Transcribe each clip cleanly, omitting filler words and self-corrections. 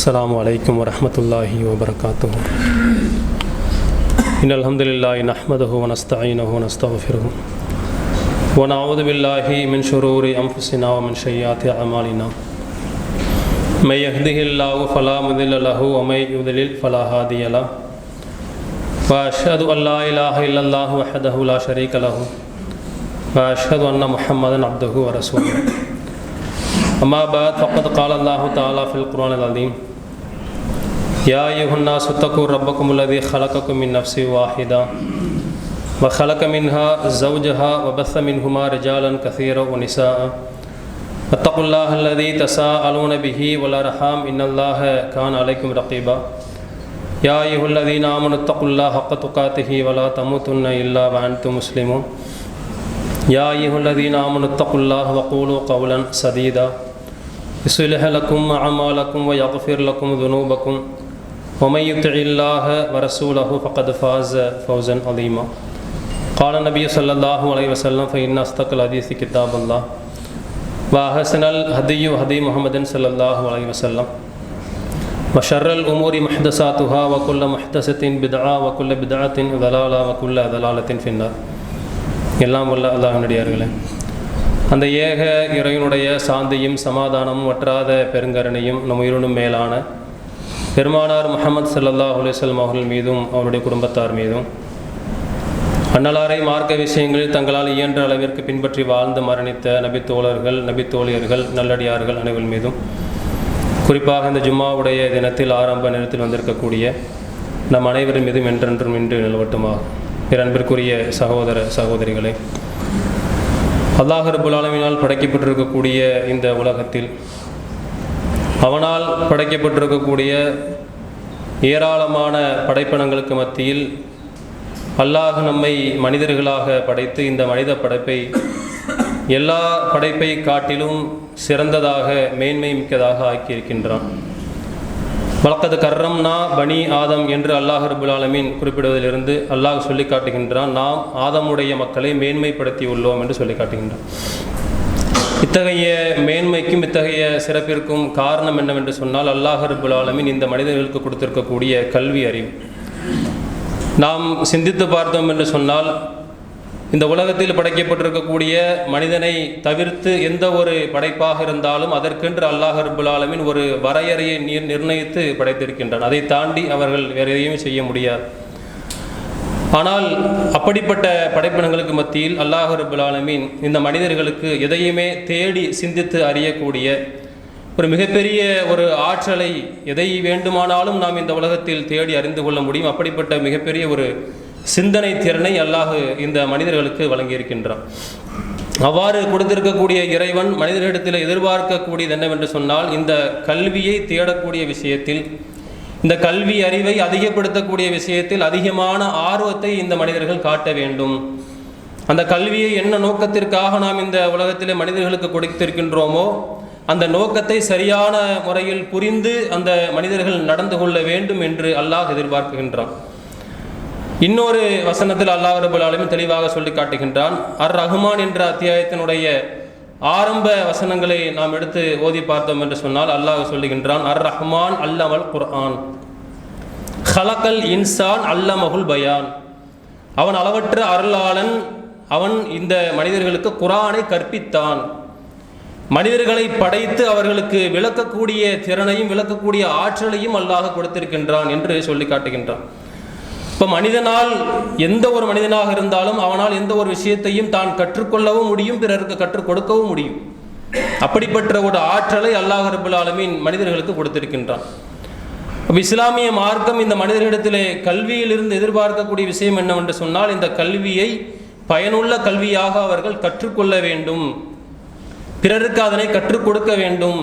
السلام عليكم ورحمة الله وبركاته. إن الحمد لله نحمده ونستعينه ونستغفره ونعوذ بالله من شرور أنفسنا ومن سيئات أعمالنا. من يهده الله فلا مضل له ومن يضلل فلا هادي له. وأشهد أن لا إله إلا الله وحده لا شريك له وأشهد أن محمدا عبده ورسوله. أما بعد فقد قال الله تعالى في القرآن العظيم: يا أيها الناس اتقوا ربكم الذي خلقكم من نفس واحدة وخلق منها زوجها وبث منهما رجالا كثيرا ونساء واتقوا الله الذي تساءلون به والأرحام إن الله كان عليكم رقيبا. يا أيها الذين آمنوا اتقوا الله حق تقاته ولا تموتن إلا وأنتم مسلمون. يا أيها الذين آمنوا اتقوا الله وقولوا قولا سديدا يصلح لكم أعمالكم ويغفر لكم ذنوبكم ومن يطع الله ورسوله فقد فاز فوزا عظيما. قال النبي صلى الله عليه وسلم: فإن أصدق الحديث كتاب الله وأحسن الهدي هدي محمد صلى الله عليه وسلم وشر الأمور محدثاتها وكل محدثة بدعة وكل بدعة ضلالة وكل ضلالة في النار. எல்லாம் வல்ல அல்லாஹ்வினுடையார்களே, அந்த ஏக இறைவனுடைய சாந்தியும் சமாதானமும் வற்றாத பெருங்கருணையும் நம் உயிரினும் மேலான பெருமானார் முஹம்மது ஸல்லல்லாஹு அலைஹி வஸல்லம் அவர்கள் மீதும் அவருடைய குடும்பத்தார் மீதும் அன்னலாரை மார்க்க விஷயங்களில் தங்களால் இயன்ற அளவிற்கு பின்பற்றி வாழ்ந்து மரணித்த நபித்தோழர்கள் நபித்தோழியர்கள் நல்லடியார்கள் அனைவர் மீதும், குறிப்பாக இந்த ஜும்மாவுடைய தினத்தில் ஆரம்ப நேரத்தில் வந்திருக்கக்கூடிய நம் அனைவரின் மீதும் என்றென்றும் இன்று நிலவட்டுமாக. அன்பிற்குரிய சகோதர சகோதரிகளே, அல்லாஹ் ரப்புல் ஆலமீனால் படைக்கப்பட்டிருக்கக்கூடிய இந்த உலகத்தில் அவனால் படைக்கப்பட்டிருக்கக்கூடிய ஏராளமான படைப்பினங்களுக்கு மத்தியில் அல்லாஹ் நம்மை மனிதர்களாக படைத்து இந்த மனித படைப்பை எல்லா படைப்பை காட்டிலும் சிறந்ததாக மேன்மை மிக்கதாக ஆக்கியிருக்கின்றான். வலக்கது கர்ரம்னா பனி ஆதம் என்று அல்லாஹ் ரப்புல் ஆலமீன் குறிப்பிடுவதிலிருந்து அல்லாஹ் சொல்லி காட்டுகின்றான், நாம் ஆதமுடைய மக்களை மேன்மைப்படுத்தி உள்ளோம் என்று சொல்லி காட்டுகின்றான். இத்தகைய மேன்மைக்கும் இத்தகைய சிறப்பிற்கும் காரணம் என்னவென்று சொன்னால், அல்லாஹ் ரப்புல் ஆலமீன் இந்த மனிதர்களுக்கு கொடுத்திருக்கக்கூடிய கல்வி அறிவு. நாம் சிந்தித்து பார்த்தோம் என்று சொன்னால், இந்த உலகத்தில் படைக்கப்பட்டிருக்கக்கூடிய மனிதனை தவிர்த்து எந்த ஒரு படைப்பாக இருந்தாலும் அதற்கென்று அல்லாஹ் ரப்புல் ஆலமீன் ஒரு வரையறையை நிர்ணயித்து படைத்திருக்கின்றான். அதை தாண்டி அவர்கள் வேறு எதையும் செய்ய முடியாது. ஆனால் அப்படிப்பட்ட படைப்பினங்களுக்கு மத்தியில் அல்லாஹ் ரப்புல் ஆலமீன் இந்த மனிதர்களுக்கு எதையுமே தேடி சிந்தித்து அறியக்கூடிய ஒரு மிகப்பெரிய ஒரு ஆற்றலை, எதை வேண்டுமானாலும் நாம் இந்த உலகத்தில் தேடி அறிந்து கொள்ள முடியும். அப்படிப்பட்ட மிகப்பெரிய ஒரு சிந்தனை திறனை அல்லாஹ் இந்த மனிதர்களுக்கு வழங்கியிருக்கின்றான். அவ்வாறு கொடுத்திருக்கக்கூடிய இறைவன் மனிதர்களிடத்தில் எதிர்பார்க்கக்கூடியது என்னவென்று சொன்னால், இந்த கல்வியை தேடக்கூடிய விஷயத்தில், இந்த கல்வி அறிவை அதிகப்படுத்தக்கூடிய விஷயத்தில் அதிகமான ஆர்வத்தை இந்த மனிதர்கள் காட்ட வேண்டும். அந்த கல்வியை என்ன நோக்கத்திற்காக நாம் இந்த உலகத்திலே மனிதர்களுக்கு கொடுத்திருக்கின்றோமோ அந்த நோக்கத்தை சரியான முறையில் புரிந்து அந்த மனிதர்கள் நடந்து கொள்ள வேண்டும் என்று அல்லாஹ் எதிர்பார்க்கின்றான். இன்னொரு வசனத்தில் அல்லாஹ் ரப்புல் ஆலமீன் தெளிவாக சொல்லி காட்டுகின்றான். அர் ரஹ்மான் என்ற அத்தியாயத்தினுடைய ஆரம்ப வசனங்களை நாம் எடுத்து ஓதி பார்த்தோம் என்று சொன்னால் அல்லாஹ் சொல்லுகின்றான், அர் ரஹ்மான் அல்லமல் குர்ஆன் ஹலக்கல் இன்சான் அல்லமஹுல் பயான். அவன் அளவற்ற அருளாளன், அவன் இந்த மனிதர்களுக்கு குர்ஆனை கற்பித்தான். மனிதர்களை படைத்து அவர்களுக்கு விளக்கக்கூடிய திறனையும் விளக்கக்கூடிய ஆற்றலையும் அல்லாஹ் கொடுத்திருக்கின்றான் என்று சொல்லி காட்டுகின்றான். இப்போ மனிதனால், எந்த ஒரு மனிதனாக இருந்தாலும் அவனால் எந்த ஒரு விஷயத்தையும் தான் கற்றுக்கொள்ளவும் முடியும், பிறருக்கு கற்றுக் கொடுக்கவும் முடியும். அப்படிப்பட்ட ஒரு ஆற்றலை அல்லாஹ் ரப்புல் ஆலமீன் மனிதர்களுக்கு கொடுத்திருக்கின்றான். அப்போ இஸ்லாமிய மார்க்கம் இந்த மனிதர்களிடத்திலே கல்வியிலிருந்து எதிர்பார்க்கக்கூடிய விஷயம் என்னவென்று சொன்னால், இந்த கல்வியை பயனுள்ள கல்வியாக அவர்கள் கற்றுக்கொள்ள வேண்டும், பிறருக்கு அதனை கற்றுக் கொடுக்க வேண்டும்.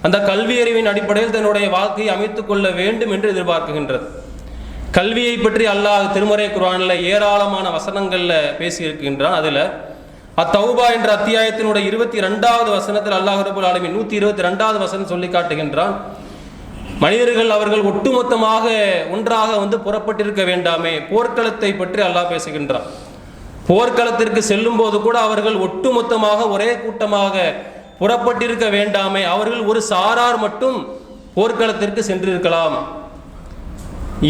அந்த கல்வி அறிவின் அடிப்படையில் தன்னுடைய வாழ்க்கையை அமைத்துக் கொள்ள வேண்டும் என்று எதிர்பார்க்கின்றது. கல்வியை பற்றி அல்லாஹ் திருமறை குர்ஆனில் ஏராளமான வசனங்களில் பேசியிருக்கின்றான். அதில் அத்தௌபா என்ற அத்தியாயத்தினுடைய 22வது வசனத்தில் அல்லாஹ் ரப்புல் ஆலமீன் 122வது வசனம் சொல்லி காட்டுகின்றான், மனிதர்கள் அவர்கள் ஒட்டுமொத்தமாக ஒன்றாக புறப்பட்டிருக்க வேண்டாமே. போர்க்களத்தை பற்றி அல்லாஹ் பேசுகின்றான். போர்க்களத்திற்கு செல்லும் போது கூட அவர்கள் ஒட்டுமொத்தமாக ஒரே கூட்டமாக புறப்பட்டிருக்க வேண்டாமே, அவர்கள் ஒரு சாரார் மட்டும் போர்க்களத்திற்கு சென்றிருக்கலாம்.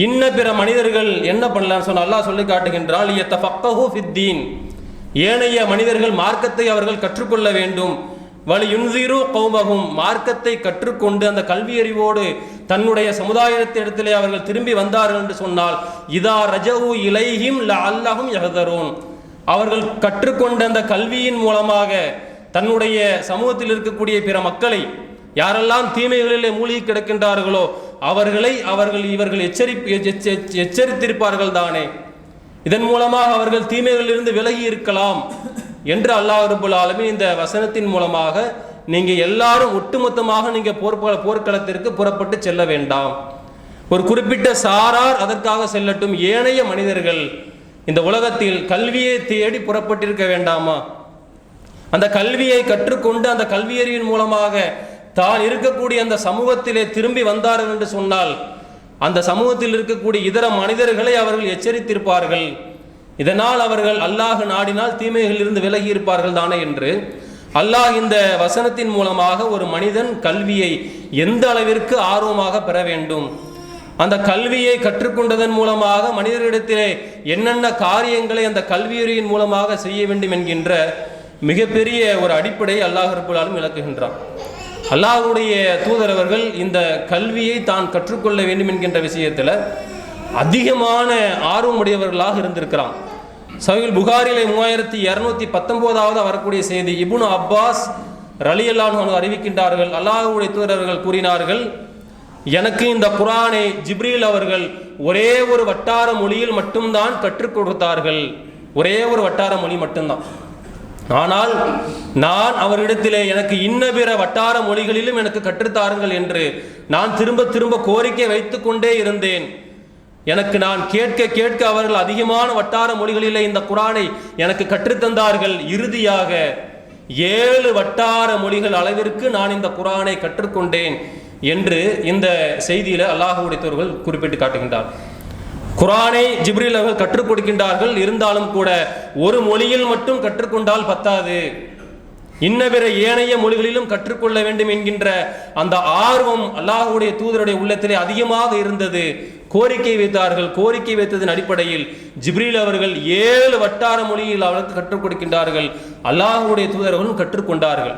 இன்ன பிற மனிதர்கள் என்ன பண்ணலாம் சொன்ன அல்லாஹ் சொல்லி காட்டுகின்றால், யத்தஃபக்கஹு ஃபித்தீன், ஏனைய மனிதர்கள் மார்க்கத்தை அவர்கள் கற்றுக்கொள்ள வேண்டும். வலியுன்சிரு கௌமஹும், மார்க்கத்தை கற்றுக்கொண்டு அந்த கல்வியறிவோடு தன்னுடைய சமுதாயத்திடத்திலே அவர்கள் திரும்பி வந்தார்கள் என்று சொன்னால், இதா ரஜவு இலைஹிம் லஅல்லஹும் யஹ்தரூன், அவர்கள் கற்றுக்கொண்ட அந்த கல்வியின் மூலமாக தன்னுடைய சமூகத்தில் இருக்கக்கூடிய பிற மக்களை, யாரெல்லாம் தீமைகளிலே மூழ்கி கிடக்கின்றார்களோ இவர்கள் எச்சரித்திருப்பார்கள் தானே. இதன் மூலமாக அவர்கள் தீமைகளிலிருந்து விலகி இருக்கலாம் என்று அல்லாஹ் ரப்பல் ஆலமீன் இந்த வசனத்தின் மூலமாக நீங்க எல்லாரும் ஒட்டுமொத்தமாக நீங்க போர்க்களத்திற்கு புறப்பட்டு செல்ல வேண்டாம், ஒரு குறிப்பிட்ட சாரார் அதற்காக செல்லட்டும், ஏனைய மனிதர்கள் இந்த உலகத்தில் கல்வியை தேடி புறப்பட்டிருக்க வேண்டாமா? அந்த கல்வியை கற்றுக்கொண்டு அந்த கல்வியறிவின் மூலமாக தான் இருக்கக்கூடிய அந்த சமூகத்திலே திரும்பி வந்தார்கள் என்று சொன்னால், அந்த சமூகத்தில் இருக்கக்கூடிய இதர மனிதர்களை அவர்கள் எச்சரித்திருப்பார்கள். இதனால் அவர்கள் அல்லாஹ் நாடினால் தீமைகளிலிருந்து விலகி இருப்பார்கள் தானே என்று அல்லாஹ் இந்த வசனத்தின் மூலமாக ஒரு மனிதன் கல்வியை எந்த அளவிற்கு ஆர்வமாக பெற வேண்டும், அந்த கல்வியை கற்றுக்கொண்டதன் மூலமாக மனிதர்களிடத்திலே என்னென்ன காரியங்களை அந்த கல்வியறிவின் மூலமாக செய்ய வேண்டும் என்கின்ற மிகப்பெரிய ஒரு அடிப்படை அல்லாஹ் ரப்பல் ஆலமீன் விளக்குகின்றான். அல்லாஹ்வுடைய தூதரவர்கள் இந்த கல்வியை தான் கற்றுக்கொள்ள வேண்டும் என்கின்ற விஷயத்தில் அதிகமான ஆர்வமுடையவர்களாக இருந்திருக்கிறான். சஹீஹ் புகாரிலே 3219 வரக்கூடிய செய்தி, இப்னு அப்பாஸ் ரலியல்லாஹு அன்ஹு அறிவிக்கின்றார்கள், அல்லாஹ்வுடைய தூதரவர்கள் கூறினார்கள், எனக்கு இந்த குர்ஆனை ஜிப்ரீல் அவர்கள் ஒரே ஒரு வட்டார மொழியில் மட்டும்தான் கற்றுக் கொடுத்தார்கள், ஒரே ஒரு வட்டார மொழி மட்டும்தான். ஆனால் நான் அவரிடத்திலே எனக்கு இன்ன பிற வட்டார மொழிகளிலும் எனக்கு கற்றுத்தாருங்கள் என்று நான் திரும்ப திரும்ப கோரிக்கை வைத்து கொண்டே இருந்தேன். எனக்கு நான் கேட்க கேட்க அவர்கள் அதிகமான வட்டார மொழிகளிலே இந்த குர்ஆனை எனக்கு கற்றுத்தந்தார்கள். இறுதியாக 7 வட்டார மொழிகள் அளவிற்கு நான் இந்த குர்ஆனை கற்றுக்கொண்டேன் என்று இந்த செய்தியில அல்லாஹ்வுடைய தூதர்கள் குறிப்பிட்டு காட்டுகின்றார். குர்ஆனை ஜிப்ரீல் அவர்கள் கற்றுக் கொடுக்கின்றார்கள். இருந்தாலும் கூட ஒரு மொழியில் மட்டும் கற்றுக்கொண்டால் பத்தாது, இன்ன பிற ஏனைய மொழிகளிலும் கற்றுக்கொள்ள வேண்டும் என்கின்ற அந்த ஆர்வம் அல்லாஹ்வுடைய தூதருடைய உள்ளத்திலே அதிகமாக இருந்தது. கோரிக்கை வைத்தார்கள். கோரிக்கை வைத்ததன் அடிப்படையில் ஜிப்ரீல் அவர்கள் 7 வட்டார மொழியில் அவர்களுக்கு கற்றுக் கொடுக்கின்றார்கள். அல்லாஹ்வுடைய தூதர்களும் கற்றுக்கொண்டார்கள்.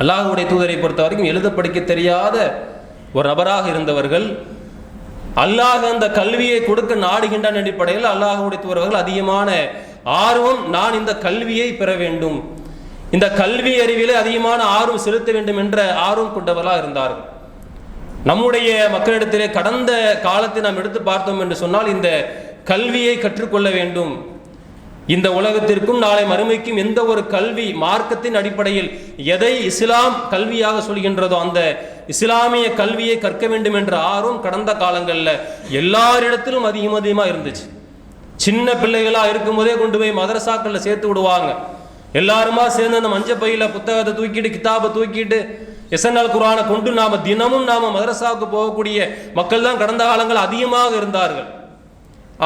அல்லாஹ்வுடைய தூதரை பொறுத்த வரைக்கும் எழுத படிக்க தெரியாத ஒரு நபராக இருந்தவர்கள். அல்லாஹ் அந்த கல்வியை கொடுக்க நாடுகின்ற அடிப்படையில் அல்லாஹ்வுடைய தூதர்கள் அதிகமான ஆர்வம், நான் இந்த கல்வியை பெற வேண்டும், இந்த கல்வி அறிவிலே அதிகமான ஆர்வம் செலுத்த வேண்டும் என்ற ஆர்வம் கொண்டவர்களாக இருந்தார்கள். நம்முடைய மக்களிடத்திலே கடந்த காலத்தை நாம் எடுத்து பார்த்தோம் என்று சொன்னால், இந்த கல்வியை கற்றுக்கொள்ள வேண்டும், இந்த உலகத்திற்கும் நாளை மறுமைக்கும் எந்த ஒரு கல்வி மார்க்கத்தின் அடிப்படையில் எதை இஸ்லாம் கல்வியாக சொல்கின்றதோ அந்த இஸ்லாமிய கல்வியை கற்க வேண்டும் என்ற ஆர்வம் கடந்த காலங்களில் எல்லாரிடத்திலும் அதிகமாக இருந்துச்சு. சின்ன பிள்ளைகளாக இருக்கும்போதே கொண்டு போய் மதரசாக்களில் சேர்த்து விடுவாங்க. எல்லாருமா சேர்ந்து அந்த மஞ்சள் பையில புத்தகத்தை தூக்கிட்டு கிதாபை தூக்கிட்டு எஸ்என்எல் குர்ஆனை கொண்டு தினமும் மதரசாவுக்கு போகக்கூடிய மக்கள் தான் கடந்த காலங்கள் அதிகமாக இருந்தார்கள்.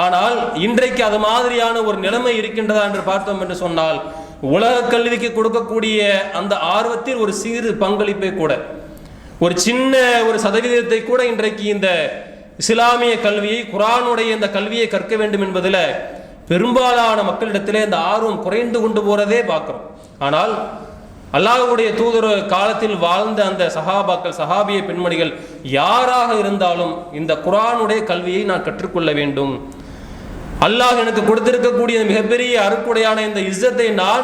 ஆனால் இன்றைக்கு அது மாதிரியான ஒரு நிலைமை இருக்கின்றதா என்று பார்த்தோம் என்று சொன்னால், உலக கல்விக்கு கொடுக்கக்கூடிய அந்த ஆர்வத்தில் ஒரு சிறு பங்களிப்பை கூட, ஒரு சின்ன ஒரு சதவீதத்தை கூட இன்றைக்கு இந்த இஸ்லாமிய கல்வியை, குர்ஆனுடைய இந்த கல்வியை கற்க வேண்டும் என்பதில் பெரும்பாலான மக்களிடத்திலே இந்த ஆர்வம் குறைந்து கொண்டு போறதே பார்க்கிறோம். ஆனால் அல்லாஹ்வுடைய தூதர் காலத்தில் வாழ்ந்த அந்த சஹாபாக்கள், சஹாபிய பெண்மணிகள் யாராக இருந்தாலும் இந்த குர்ஆனுடைய கல்வியை நான் கற்றுக்கொள்ள வேண்டும், அல்லாஹ் எனக்கு கொடுத்திருக்கக்கூடிய மிகப்பெரிய அருக்குடையான இந்த இஸ்ஸத்தை நான்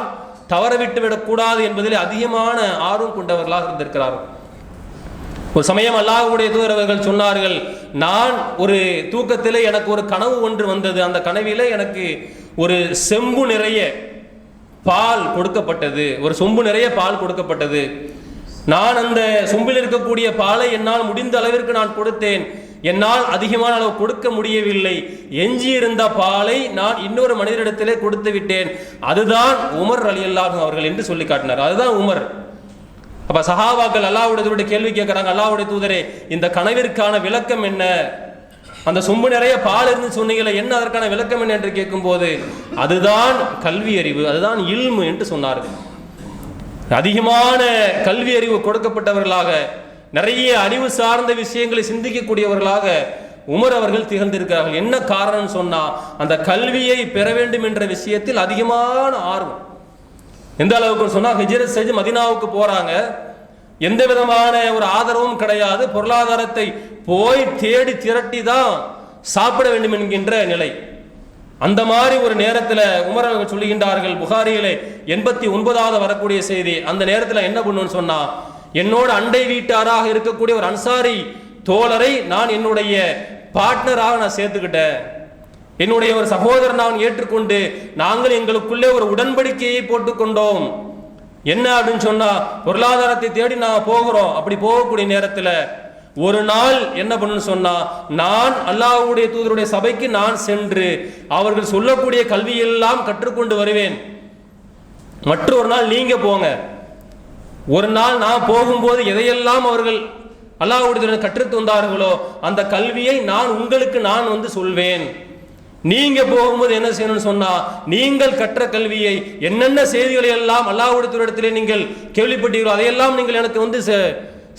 தவறவிட்டு விடக்கூடாது என்பதில் அதிகமான ஆர்வம் கொண்டவர்களாக இருந்திருக்கிறார்கள். ஒரு சமயம் அல்லாஹ்வுடைய தூதர் அவர்கள் சொன்னார்கள், நான் ஒரு தூக்கத்திலே எனக்கு ஒரு கனவு ஒன்று வந்தது. அந்த கனவிலே எனக்கு ஒரு செம்பு நிறைய பால் கொடுக்கப்பட்டது, ஒரு சொம்பு நிறைய பால் கொடுக்கப்பட்டது. நான் அந்த சொம்பில் இருக்கக்கூடிய பாலை என்னால் முடிந்த அளவிற்கு நான் கொடுத்தேன். என்னால் அதிகமான அளவு கொடுக்க முடியவில்லை. எஞ்சியிருந்த பாலை நான் இன்னொரு மனிதரிடத்திலே கொடுத்து விட்டேன். அதுதான் உமர் ரலியல்லாஹு அவர்கள் என்று சொல்லி காட்டினார். அதுதான் உமர். அப்ப சஹாபாக்கள் அல்லாஹ்வுடைய தூதரை கேள்வி கேட்கிறாங்க, அல்லாஹ்வுடைய தூதரே, இந்த கனவிற்கான விளக்கம் என்ன? அந்த சொம்பு நிறைய பால் இருந்து சொன்னீங்களே, என்ன அதற்கான விளக்கம் என்ன என்று கேட்கும்போது, அதுதான் கல்வி அறிவு, அதுதான் இல்மு என்று சொன்னார்கள். அதிகமான கல்வி அறிவு கொடுக்கப்பட்டவர்களாக நிறைய அறிவு சார்ந்த விஷயங்களை சிந்திக்கக்கூடியவர்களாக உமர் அவர்கள் திகழ்ந்திருக்கிறார்கள். என்ன காரணம் சொன்னா, அந்த கல்வியை பெற வேண்டும் என்ற விஷயத்தில் அதிகமான ஆர்வம். எந்த அளவுக்கு சொன்னா, ஹிஜ்ரத் செஞ்சு மதீனாவுக்கு போறாங்க, எந்த விதமான ஒரு ஆதரவும் கிடையாது, பொருளாதாரத்தை போய் தேடி திரட்டி தான் சாப்பிட வேண்டும் என்கின்ற நிலை. அந்த மாதிரி ஒரு நேரத்தில் உமர் அவர்கள் சொல்லுகின்றார்கள், புகாரியிலே 89வது வரக்கூடிய செய்தி. அந்த நேரத்தில் என்ன பண்ணுன்னு சொன்னா, என்னோட அண்டை வீட்டாராக இருக்கக்கூடிய ஒரு அன்சாரி தோழரை நான் என்னுடைய பார்ட்னராக நான் சேர்த்துக்கிட்டேன், என்னுடைய ஒரு சகோதரன் நான் ஏற்றுக்கொண்டு நாங்கள் எங்களுக்குள்ளே ஒரு உடன்படிக்கையை போட்டுக்கொண்டோம். என்ன அப்படின்னு சொன்னா, பொருளாதாரத்தை தேடி நான் போகிறோம். அப்படி போகக்கூடிய நேரத்தில் ஒரு நாள் என்ன பண்ணு சொன்னா, நான் அல்லாஹ்வுடைய தூதருடைய சபைக்கு நான் சென்று அவர்கள் சொல்லக்கூடிய கல்வியெல்லாம் கற்றுக்கொண்டு வருவேன். மற்றொரு நாள் நீங்க போங்க. ஒரு நாள் நான் போகும்போது எதையெல்லாம் அவர்கள் அல்லாஹ்வுடைய கற்றுத் வந்தார்களோ அந்த கல்வியை நான் உங்களுக்கு நான் சொல்வேன். நீங்க போகும்போது என்ன செய்யணும்னு சொன்னா, நீங்கள் கற்ற கல்வியை என்னென்ன செய்திகளை எல்லாம் அல்லாஹ்வுடைய இடத்திலே நீங்கள் கேள்விப்பட்டீர்களோ அதையெல்லாம் நீங்கள் எனக்கு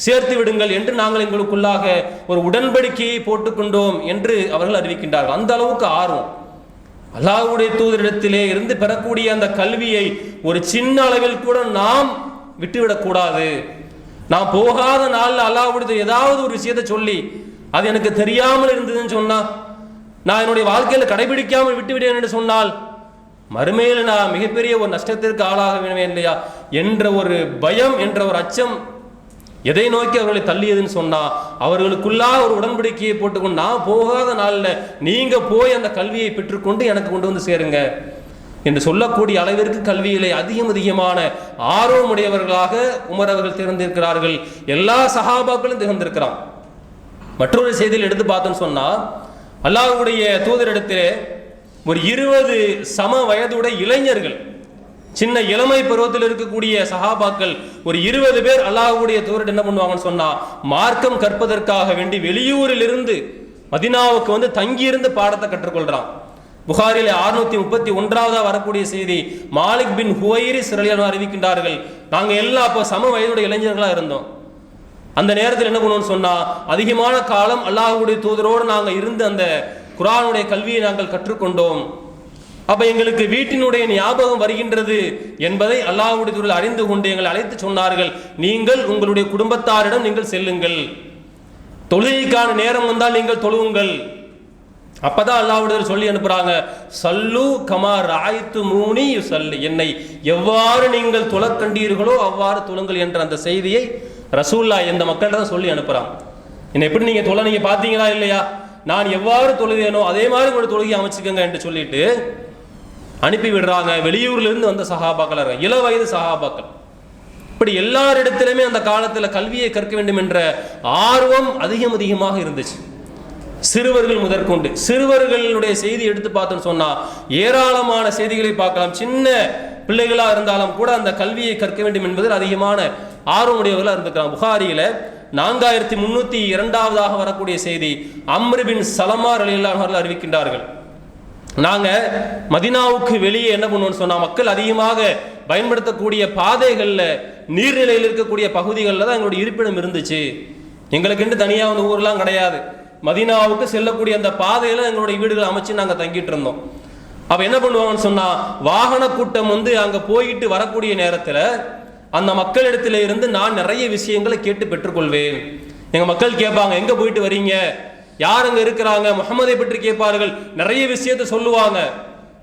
சேர்த்து விடுங்கள் என்று நாங்கள் எங்களுக்குள்ளாக ஒரு உடன்படிக்கையை போட்டுக்கொண்டோம் என்று அவர்கள் அறிவிக்கின்றார்கள். அந்த அளவுக்கு ஆர்வம். அல்லாஹ்வுடைய தூதரிடத்திலே இருந்து பெறக்கூடிய அந்த கல்வியை ஒரு சின்ன அளவில் கூட நாம் விட்டுவிடக்கூடாது. நான் போகாத நாளில் அல்லாஹ்வுடைய ஏதாவது ஒரு விஷயத்தை சொல்லி அது எனக்கு தெரியாமல் இருந்ததுன்னு சொன்னா, நான் என்னுடைய வாழ்க்கையில் கடைபிடிக்காமல் விட்டுவிட்டேன் என்று சொன்னால் மறுமையில் நான் மிகப்பெரிய ஒரு நஷ்டத்திற்கு ஆளாக வேணுமே இல்லையா என்ற ஒரு பயம், என்ற ஒரு அச்சம் எதை நோக்கி அவர்களை தள்ளியதுன்னு சொன்னா, அவர்களுக்குள்ளாக ஒரு உடன்படிக்கையை போட்டுக்கொண்டு நான் போகாத நாளில் நீங்க போய் அந்த கல்வியை பெற்றுக்கொண்டு எனக்கு கொண்டு வந்து சேருங்க என்று சொல்லக்கூடிய அளவிற்கு கல்வியிலே அதிகமான ஆர்வமுடையவர்களாக உமர் அவர்கள் திகழ்ந்திருக்கிறார்கள். எல்லா சஹாபாக்களும் திகழ்ந்திருக்கிறான். மற்றொரு செய்தியில் எடுத்து பார்த்தோன்னு சொன்னா, அல்லாஹ்வுடைய தூதரிடத்திலே ஒரு 20 சம வயதுடைய இளைஞர்கள், சின்ன இளமை பருவத்தில் இருக்கக்கூடிய சஹாபாக்கள் ஒரு 20 பேர் அல்லாஹ்வுடைய தூதர் என்ன பண்ணுவாங்கன்னு சொன்னா, மார்க்கம் கற்பதற்காக வேண்டி வெளியூரில் இருந்து மதீனாவுக்கு தங்கியிருந்து பாடத்தை கற்றுக்கொள்றான். புகாரில் 631வது வரக்கூடிய செய்தி, மாலிக் பின் ஹுவைரிஸ் ரலியல்லாஹு அறிவிக்கின்றார்கள், நாங்கள் எல்லாம் அப்போ சம வயதுடைய இளைஞர்களாக இருந்தோம். அந்த நேரத்தில் என்ன பண்ணுவோம்னு சொன்னா, அதிகமான காலம் அல்லாஹ்வுடைய தூதரோடு நாங்கள் இருந்து அந்த குர்ஆனுடைய கல்வியை நாங்கள் கற்றுக்கொண்டோம். அப்ப எங்களுக்கு வீட்டினுடைய ஞாபகம் வருகின்றது என்பதை அல்லாஹ்வுடைய தூதர் அறிந்து கொண்டு எங்களை அழைத்து சொன்னார்கள், நீங்கள் உங்களுடைய குடும்பத்தாரிடம் நீங்கள் செல்லுங்கள், தொழுகைக்கான நேரம் வந்தால் நீங்கள் தொழுவுங்கள். அப்பதான் அல்லாஹ்வுடைய சொல்லி அனுப்புறாங்க, சல்லு கமா ராய்த்து மூனி யுஸல்லி, என்னை எவ்வாறு நீங்கள் தொழக் கண்டீர்களோ அவ்வாறு தொழுங்கள் என்ற அந்த செய்தியை ரசூலுல்லாஹ் இந்த மக்கள்கிட்ட தான் சொல்லி அனுப்புறாங்க. என்ன எப்படி நீங்க தொழ நீங்க பார்த்தீங்களா இல்லையா, நான் எவ்வாறு தொழுதேனோ அதே மாதிரி உங்களுடைய தொழுகை அமைச்சுக்கங்க என்று சொல்லிட்டு அனுப்பி விடுறாங்க. வெளியூர்ல இருந்து வந்த சஹாபாக்கள், இள வயது சஹாபாக்கள். இப்படி எல்லாரிடத்திலுமே அந்த காலத்தில் கல்வியை கற்க வேண்டும் என்ற ஆர்வம் அதிகமாக இருந்துச்சு. சிறுவர்கள் முதற்கொண்டு, சிறுவர்களுடைய செய்தி எடுத்து பார்த்தோன்னு சொன்னா ஏராளமான செய்திகளை பார்க்கலாம். சின்ன பிள்ளைகளா இருந்தாலும் கூட அந்த கல்வியை கற்க வேண்டும் என்பதில் அதிகமான ஆர்வமுடையவர்களாக இருந்திருக்கிறாங்க. புகாரியில 4302வது வரக்கூடிய செய்தி, அம்ர் பின் சலமா ரலியல்லாஹு அன்ஹு அறிவிக்கின்றார்கள், நாங்க மதீனாவுக்கு வெளியே என்ன பண்ணுவோம்னு சொன்னா, மக்கள் அதிகமாக பயன்படுத்தக்கூடிய பாதைகள்ல நீர்நிலையில் இருக்கக்கூடிய பகுதிகளில் தான் எங்களுடைய இருப்பிடம் இருந்துச்சு. எங்களுக்கு தனியா ஊர்லாம் கிடையாது. மதீனாவுக்கு செல்லக்கூடிய அந்த பாதையில எங்களுடைய வீடுகளை அமைச்சு நாங்கள் தங்கிட்டு இருந்தோம். அப்ப என்ன பண்ணுவாங்கன்னு சொன்னா, வாகன கூட்டம் அங்க போயிட்டு வரக்கூடிய நேரத்தில் அந்த மக்களிடத்தில இருந்து நான் நிறைய விஷயங்களை கேட்டு பெற்றுக்கொள்வேன். எங்க மக்கள் கேட்பாங்க, எங்க போயிட்டு வரீங்க, யார் அங்க இருக்கிறாங்க, முஹம்மதை பற்றி கேட்பார்கள், நிறைய விஷயத்தை சொல்லுவாங்க.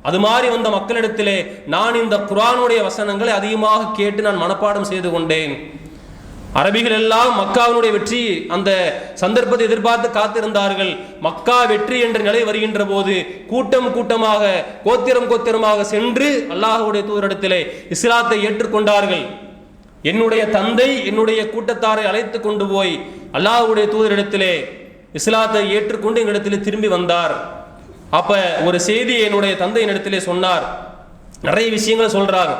அது மாதிரி வந்த மக்களிடத்திலே நான் இந்த குர்ஆனுடைய வசனங்களை அதிகமாக கேட்டு நான் மனப்பாடம் செய்து கொண்டேன். அரபிகள் எல்லாம் மக்காவினுடைய வெற்றி அந்த சந்தர்ப்பத்தை எதிர்பார்த்து காத்திருந்தார்கள். மக்கா வெற்றி என்ற நிலை வருகின்ற போது கூட்டமாக கோத்திரமாக சென்று அல்லாஹ்வுடைய தூதரிடத்திலே இஸ்லாத்தை ஏற்றுக்கொண்டார்கள். என்னுடைய தந்தை என்னுடைய கூட்டத்தாரை அழைத்து கொண்டு போய் அல்லாஹ்வுடைய தூதரிடத்திலே இஸ்லாத்தை ஏற்றுக்கொண்டு எங்களிடத்திலே திரும்பி வந்தார். அப்ப ஒரு செய்தி என்னுடைய தந்தை என்னிடத்திலே சொன்னார். நிறைய விஷயங்களை சொல்றாங்க.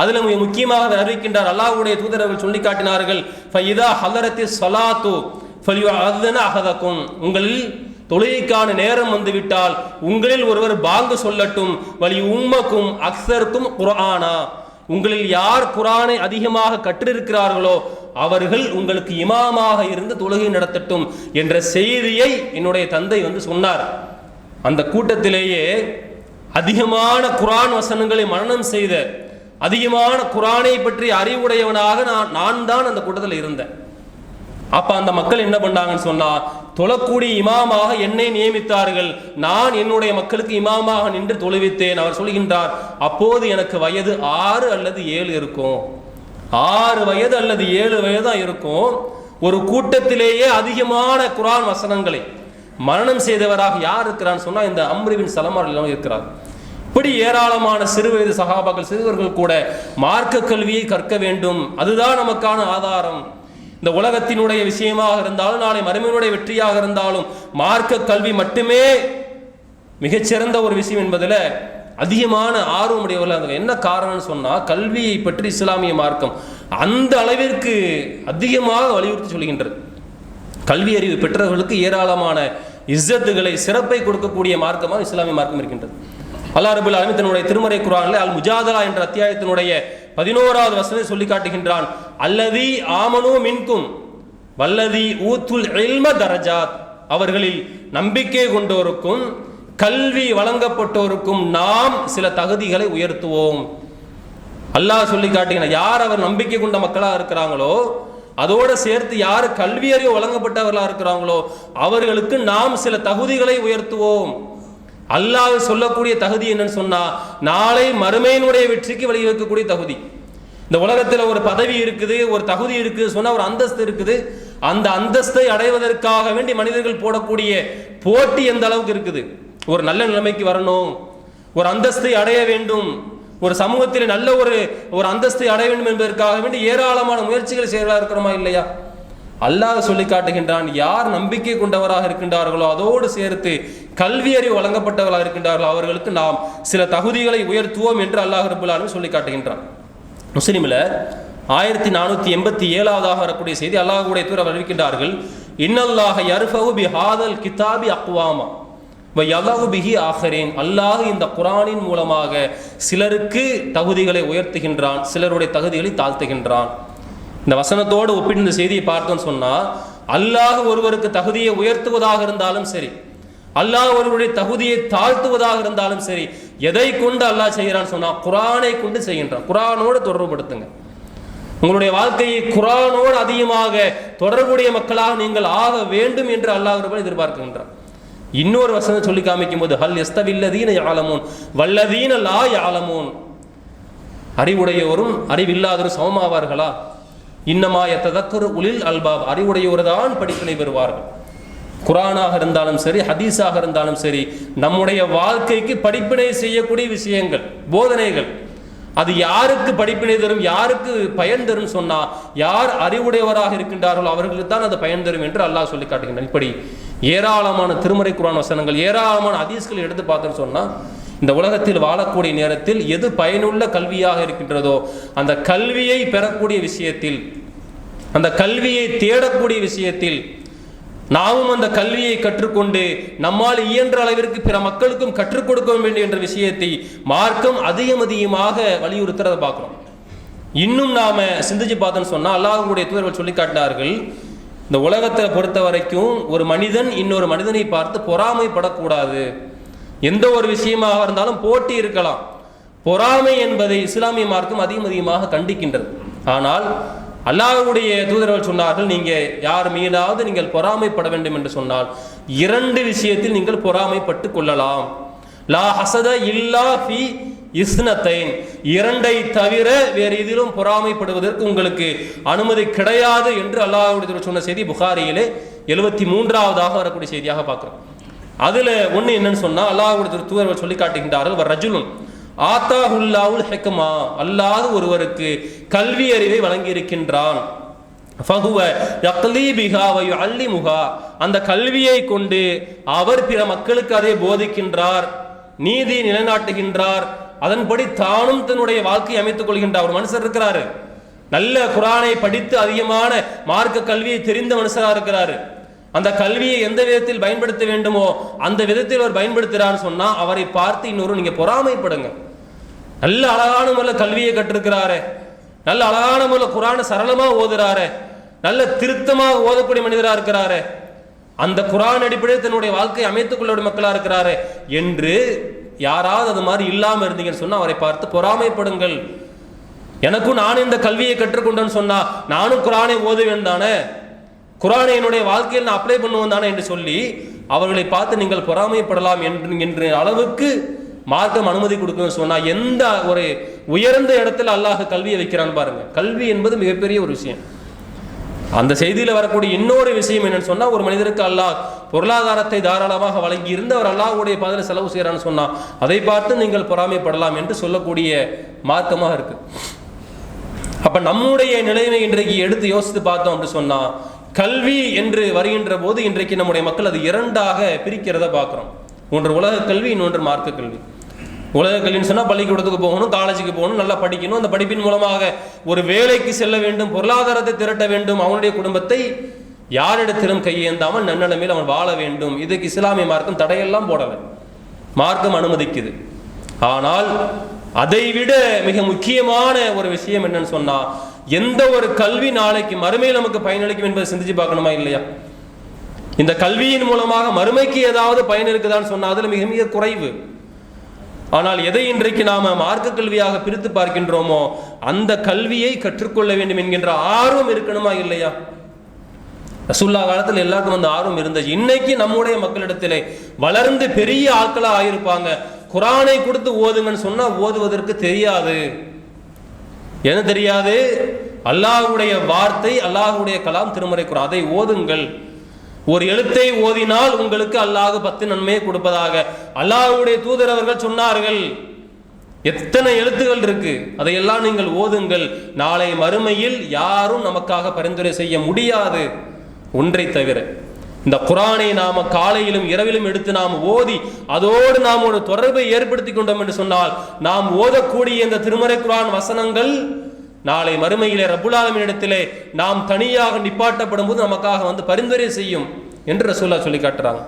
அதுல முக்கியமாக அறிவிக்கின்றார், அல்லாஹ்வுடைய தூதர்கள் சொல்லி காட்டினார்கள், ஃபைதா ஹலரத்தி ஸலாத்து ஃபல்யுஅذன அஹதக்கும், உங்களில் தொழுகைக்கான நேரம் வந்துவிட்டால் உங்களில் ஒருவர் பாங்கு சொல்லட்டும், வலி உம்மக்கும் அக்ஸருக்கும் குர்ஆனா, உங்களில் யார் குர்ஆனை அதிகமாக கற்றிருக்கிறார்களோ அவர்கள் உங்களுக்கு இமாமாக இருந்து தொழுகை நடத்தட்டும் என்ற செய்தியை என்னுடைய தந்தை சொன்னார். அந்த கூட்டத்திலேயே அதிகமான குர்ஆன் வசனங்களை மனனம் செய்த, அதிகமான குர்ஆனை பற்றி அறிவுடையவனாக நான் தான் அந்த கூட்டத்தில் இருந்தேன். அப்ப அந்த மக்கள் என்ன பண்ணாங்கன்னு சொன்னா, தொழக்கூடிய இமாமாக என்னை நியமித்தார்கள். நான் என்னுடைய மக்களுக்கு இமாமாக நின்று தொழுவித்தேன். அவர் சொல்கின்றார், அப்போது எனக்கு வயது 6 அல்லது 7 இருக்கும். 6 வயது அல்லது 7 வயது தான் இருக்கும். ஒரு கூட்டத்திலேயே அதிகமான குர்ஆன் வசனங்களை மரணம் செய்தவராக யார் இருக்கிறான்னு சொன்னா, இந்த அம்ர் பின் சலமா இருக்கிறார். இப்படி ஏராளமான சிறுவயது சஹாபாக்கள், சிறுவர்கள் கூட மார்க்க கல்வியை கற்க வேண்டும். அதுதான் நமக்கான ஆதாரம். இந்த உலகத்தினுடைய விஷயமாக இருந்தாலும், நாளை மறுமையினுடைய வெற்றியாக இருந்தாலும், மார்க்க கல்வி மட்டுமே மிகச்சிறந்த ஒரு விஷயம் என்பதில் அதிகமான ஆர்வமுடையவர்கள். என்ன காரணம்னு சொன்னால், கல்வியை பற்றி இஸ்லாமிய மார்க்கம் அந்த அளவிற்கு அதிகமாக வலியுறுத்தி சொல்கின்றது. கல்வி அறிவு பெற்றவர்களுக்கு ஏராளமான இஸ்ஸத்துகளை, சிறப்பை கொடுக்கக்கூடிய மார்க்கமாக இஸ்லாமிய மார்க்கம் இருக்கின்றது. அல்லாஹ் ரப்பல் ஆலமீன் தன்னுடைய திருமறை குர்ஆனில் அல் முஜாதலா என்ற அத்தியாயத்தினுடைய 11வது வசனத்தை சொல்லி காட்டுகின்றான். அல்லதி ஆமனு மின்கும் வல்லதி ஊத்துல் இல்ம தரஜாத், அவர்களில் நம்பிக்கை கொண்டோருக்கும் கல்வி வழங்கப்பட்டோருக்கும் நாம் சில தகுதிகளை உயர்த்துவோம். அல்லாஹ் சொல்லி காட்டுகிறான், யார் அவர் நம்பிக்கை கொண்ட மக்களாக இருக்கிறாங்களோ, அதோடு சேர்த்து யார் கல்வி அறிவு வழங்கப்பட்டவர்களாக இருக்கிறாங்களோ அவர்களுக்கு நாம் சில தகுதிகளை உயர்த்துவோம். அல்லாஹ் சொல்லக்கூடிய தகுதி என்னன்னு சொன்னா, நாளை மறுமையினுடைய வெற்றிக்கு வழிவகுக்கக்கூடிய தகுதி. இந்த உலகத்தில் ஒரு பதவி இருக்குது, ஒரு தகுதி இருக்குது சொன்னா, ஒரு அந்தஸ்து இருக்குது. அந்த அந்தஸ்தை அடைவதற்காக வேண்டி மனிதர்கள் போடக்கூடிய போட்டி எந்த அளவுக்கு இருக்குது. ஒரு நல்ல நிலைமைக்கு வரணும், ஒரு அந்தஸ்தை அடைய வேண்டும், ஒரு சமூகத்தில் நல்ல ஒரு அந்தஸ்தை அடைய வேண்டும் என்பதற்காக வேண்டி ஏராளமான முயற்சிகள் செய்யறதா இருக்கிறோமா இல்லையா? அல்லாஹ் சொல்லி காட்டுகின்றான், யார் நம்பிக்கை கொண்டவராக இருக்கின்றார்களோ அதோடு சேர்த்து கல்வி அறிவு வழங்கப்பட்டவர்களாக இருக்கின்றார்களோ அவர்களுக்கு நாம் சில தகுதிகளை உயர்த்துவோம் என்று அல்லாஹ் ரப்பல் ஆலமீன் சொல்லி காட்டுகின்றான். முஸ்லிமில் 1487 வரக்கூடிய செய்தி, அல்லாஹ்வுடைய தூதர் அறிவிக்கின்றார்கள், இன்னல்லாஹ யர்ஃபஉ பிஹாதல் கிதாபி அக்வாமா வ யதஉ பிஹி ஆஹரீன். அல்லாஹ் இந்த குர்ஆனின் மூலமாக சிலருக்கு தகுதிகளை உயர்த்துகின்றான், சிலருடைய தகுதிகளை தாழ்த்துகின்றான். இந்த வசனத்தோடு ஒப்பிட்டு இந்த செய்தியை பார்த்தோன்னு சொன்னால், அல்லாஹ் ஒருவருக்கு தகுதியை உயர்த்துவதாக இருந்தாலும் சரி, அல்லாஹ் ஒருவருடைய தகுதியை தாழ்த்துவதாக இருந்தாலும் சரி, எதை கொண்டு அல்லாஹ் செய்கிறான்னு சொன்னால் குர்ஆனை கொண்டு செய்கின்றான். குர்ஆனோடு தொடர்புபடுத்துங்க. உங்களுடைய வாழ்க்கையை குர்ஆனோடு அதிகமாக தொடர்புடைய மக்களாக நீங்கள் ஆக வேண்டும் என்று அல்லாஹ் எதிர்பார்க்கின்றான். இன்னொரு வசனம் சொல்லி காமிக்கும் போது, ஹல் யஸ்தவில்லதீன யஅலமூன் வல்லதீன லா யஅலமூன், அறிவுடையோரும் அறிவில்லாதோரும் சமமாவார்களா? இன்னமா யத்ததக்கரு உலில் அல்பாப், அறிவுடையோர் தான் படிப்பினை பெறுவார்கள். குர்ஆனாக இருந்தாலும் சரி, ஹதீஸாக இருந்தாலும் சரி, நம்முடைய வாழ்க்கைக்கு படிப்பினை செய்யக்கூடிய விஷயங்கள், போதனைகள், அது யாருக்கு படிப்பினை தரும், யாருக்கு பயன் தரும் சொன்னா, யார் அறிவுடையவராக இருக்கின்றார்களோ அவர்களுக்கு தான் அது பயன் தரும் என்று அல்லாஹ் சொல்லி காட்டுகின்றான். இப்படி ஏராளமான திருமறை குர்ஆன் வசனங்கள், ஏராளமான ஹதீஸ்கள் எடுத்து பார்த்தோன்னு சொன்னா, இந்த உலகத்தில் வாழக்கூடிய நேரத்தில் எது பயனுள்ள கல்வியாக இருக்கின்றதோ அந்த கல்வியை பெறக்கூடிய விஷயத்தில், அந்த கல்வியை தேடக்கூடிய விஷயத்தில், நாமும் அந்த கல்வியை கற்றுக்கொண்டு நம்மால் இயன்ற அளவிற்கு பிற மக்களுக்கும் கற்றுக் கொடுக்க வேண்டும் என்ற விஷயத்தை மார்க்கம் அதிகமாக வலியுறுத்துறதை பார்க்கிறோம். இன்னும் நாம சிந்திச்சு பார்த்தோன்னு சொன்னா, அல்லாஹ்வுடைய தூதர்கள் சொல்லி காட்டினார்கள், இந்த உலகத்தை பொறுத்த வரைக்கும் ஒரு மனிதன் இன்னொரு மனிதனை பார்த்து பொறாமைப்படக்கூடாது. எந்த ஒரு விஷயமாக இருந்தாலும் போட்டி இருக்கலாம், பொறாமை என்பதை இஸ்லாமிய மார்க்கம் அதிகமாக கண்டிக்கின்றது. ஆனால் அல்லாஹ்வுடைய தூதர்கள் சொன்னார்கள், நீங்க யார் மீதாவது நீங்கள் பொறாமைப்பட வேண்டும் என்று சொன்னால் 2 விஷயத்தில் நீங்கள் பொறாமைப்பட்டு கொள்ளலாம். லா ஹசத இல்லா ஃபி இஸ்னத்தைன், 2ஐ தவிர வேறு எதிலும் பொறாமைப்படுவதற்கு உங்களுக்கு அனுமதி கிடையாது என்று அல்லாஹ்வுடைய தூதர் சொன்ன செய்தி புகாரியிலே 73வது வரக்கூடிய செய்தியாக பார்க்கிறோம். அதுல ஒண்ணு என்னன்னு சொன்னா, அல்லாஹ்வுடைய தூதர்கள் சொல்லி காட்டுகின்றார்கள், ரஜுலுன் ஆத்தாஹுல்லாஹுல் ஹிக்மா, அல்லாஹ் ஒருவருக்கு கல்வி அறிவை வழங்கி இருக்கின்றான். ஃபஹுவ யக்லி பிஹா வ யுஅல்லிமுஹா, அந்த கல்வியை கொண்டு அவர் பிற மக்களுக்கு அதை போதிக்கின்றார், நீதி நிலைநாட்டுகின்றார், அதன்படி தானும் தன்னுடைய வாழ்க்கையை அமைத்துக் கொள்கின்றார். ஒரு மனுஷர் இருக்கிறாரு, நல்ல குர்ஆனை படித்து அதிகமான மார்க்க கல்வியை தெரிந்த மனுஷராக இருக்கிறாரு. அந்த கல்வியை எந்த விதத்தில் பயன்படுத்த வேண்டுமோ அந்த விதத்தில் அவர் பயன்படுத்துறான்னு சொன்னா, அவரை பார்த்து இன்னொரு நீங்க பொறாமைப்படுங்க. நல்ல அழகான முறையில் கல்வியை கற்றிருக்கிறாரு, நல்ல அழகான முறையில் குர்ஆனை சரளமா ஓதுறாரு, நல்ல திருத்தமாக ஓதக்கூடிய மனிதராக இருக்கிறாரு, அந்த குர்ஆன் அடிப்படையில் தன்னுடைய வாழ்க்கையை அமைத்துக் கொள்ளக்கூடிய மக்களாக இருக்கிறாரு என்று யாராவது அது மாதிரி இல்லாமல் இருந்தீங்கன்னு சொன்னால் அவரை பார்த்து பொறாமைப்படுங்கள். எனக்கும் நானும் இந்த கல்வியை கற்றுக்கொண்டேன்னு சொன்னா நானும் குர்ஆனை ஓதுவேன் தானே, குர்ஆனை என்னுடைய வாழ்க்கையில் நான் அப்ளை பண்ணுவேன் தானே என்று சொல்லி அவர்களை பார்த்து நீங்கள் பொறாமைப்படலாம் என்ற அளவுக்கு மார்க்கம் அனுமதி கொடுக்கணும்னு சொன்னா எந்த ஒரு உயர்ந்த இடத்துல அல்லாஹ் கல்வியை வைக்கிறான்னு பாருங்க. கல்வி என்பது மிகப்பெரிய ஒரு விஷயம். அந்த செய்தியில் வரக்கூடிய இன்னொரு விஷயம் என்னன்னு சொன்னா, ஒரு மனிதருக்கு அல்லாஹ் பொருளாதாரத்தை தாராளமாக வழங்கி இருந்து அவர் அல்லாஹ்வுடைய பாதையில் செலவு செய்யறான்னு சொன்னா அதை பார்த்து நீங்கள் பொறாமைப்படலாம் என்று சொல்லக்கூடிய மார்க்கமாக இருக்கு. அப்ப நம்முடைய நிலைமை இன்றைக்கு எடுத்து யோசித்து பார்த்தோம் அப்படின்னு சொன்னா, கல்வி என்று வருகின்ற போது இன்றைக்கு நம்முடைய மக்கள் அது இரண்டாக பிரிக்கிறத பார்க்கிறோம். ஒன்று உலக கல்வி, இன்னொன்று மார்க்க கல்வி. உலக கல்வின்னு சொன்னால் பள்ளிக்கூடத்துக்கு போகணும், காலேஜுக்கு போகணும், நல்லா படிக்கணும், அந்த படிப்பின் மூலமாக ஒரு வேலைக்கு செல்ல வேண்டும், பொருளாதாரத்தை திரட்ட வேண்டும், அவனுடைய குடும்பத்தை யாரிடத்திலும் கையேந்தாமல் நன்னலமையில் அவன் வாழ வேண்டும். இதுக்கு இஸ்லாமிய மார்க்கம் தடையெல்லாம் போடலை, மார்க்கம் அனுமதிக்குது. ஆனால் அதைவிட மிக முக்கியமான ஒரு விஷயம் என்னன்னு சொன்னா, எந்த ஒரு கல்வி நாளைக்கு மறுமையில் நமக்கு பயனளிக்கும் என்பதை சிந்திச்சு பார்க்கணுமா இல்லையா? இந்த கல்வியின் மூலமாக மறுமைக்கு ஏதாவது பயன் இருக்குதான்னு சொன்னா அதுல மிக மிக குறைவு. ஆனால் எதை இன்றைக்கு நாம மார்க்க கல்வியாக பிரித்து பார்க்கின்றோமோ அந்த கல்வியை கற்றுக்கொள்ள வேண்டும் என்கின்ற ஆர்வம் இருக்கணுமா இல்லையா? ரசூலுல்லாஹ் காலத்தில் எல்லாருக்கும் அந்த ஆர்வம் இருந்துச்சு. இன்னைக்கு நம்முடைய மக்களிடத்திலே வளர்ந்து பெரிய ஆட்களா ஆயிருப்பாங்க, குர்ஆனை கொடுத்து ஓதுங்கன்னு சொன்னா ஓதுவதற்கு தெரியாது. என்ன தெரியாது? அல்லாஹ்வுடைய வார்த்தை, அல்லாஹ்வுடைய கலாம் திருமறை குர்ஆன், அதை ஓதுங்கள். ஒரு எழுத்தை ஓதினால் உங்களுக்கு அல்லாஹ் 10 நன்மையை கொடுப்பதாக அல்லாஹ்வுடைய தூதர் அவர்கள் சொன்னார்கள். எத்தனை எழுத்துகள் இருக்கு, அதையெல்லாம் நீங்கள் ஓதுங்கள். நாளை மறுமையில் யாரும் நமக்காக பரிந்துரை செய்ய முடியாது ஒன்றை தவிர. இந்த குர்ஆனை நாம காலையிலும் இரவிலும் எடுத்து நாம் ஓதி அதோடு நாம் ஒரு தொடர்பை ஏற்படுத்தி கொண்டோம் என்று சொன்னால் நாம் ஓதக்கூடிய இந்த திருமறை குர்ஆன் வசனங்கள் நாளை மறுமையிலே ரப்புல் ஆலமீன் இடத்திலே நாம் தனியாக நிப்பாட்டப்படும் போது நமக்காக வந்து பரிந்துரை செய்யும் என்று ரசூலுல்லாஹ் சொல்லி காட்டுறாங்க.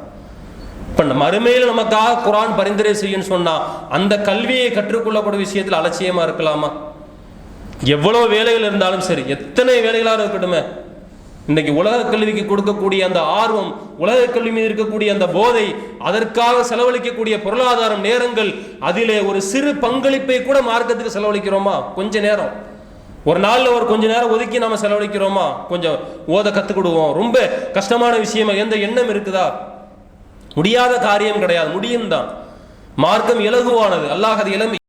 இப்ப மறுமையில் நமக்காக குர்ஆன் பரிந்துரை செய்யும் சொன்னா அந்த கல்வியை கற்றுக்கொள்ளக்கூடிய விஷயத்தில் அலட்சியமா இருக்கலாமா? எவ்வளவு வேலைகள் இருந்தாலும் சரி, எத்தனை வேலைகளாக இருக்கட்டுமே, இன்னைக்கு உலக கல்விக்கு கொடுக்கக்கூடிய அந்த ஆர்வம், உலக கல்வி மீது இருக்கக்கூடிய அந்த போதை, அதற்காக செலவழிக்கக்கூடிய பொருளாதாரம், நேரங்கள், அதிலே ஒரு சிறு பங்களிப்பை கூட மார்க்கத்துக்கு செலவழிக்கிறோமா? கொஞ்ச நேரம், ஒரு நாளில் ஒரு கொஞ்ச நேரம் ஒதுக்கி நாம செலவழிக்கிறோமா? கொஞ்சம் ஓத கத்துக்கிடுவோம். ரொம்ப கஷ்டமான விஷயமா எந்த எண்ணம் இருக்குதா? முடியாத காரியம் கிடையாது, முடியும் தான். மார்க்கம் இலகுவானது. அல்லாஹ் அது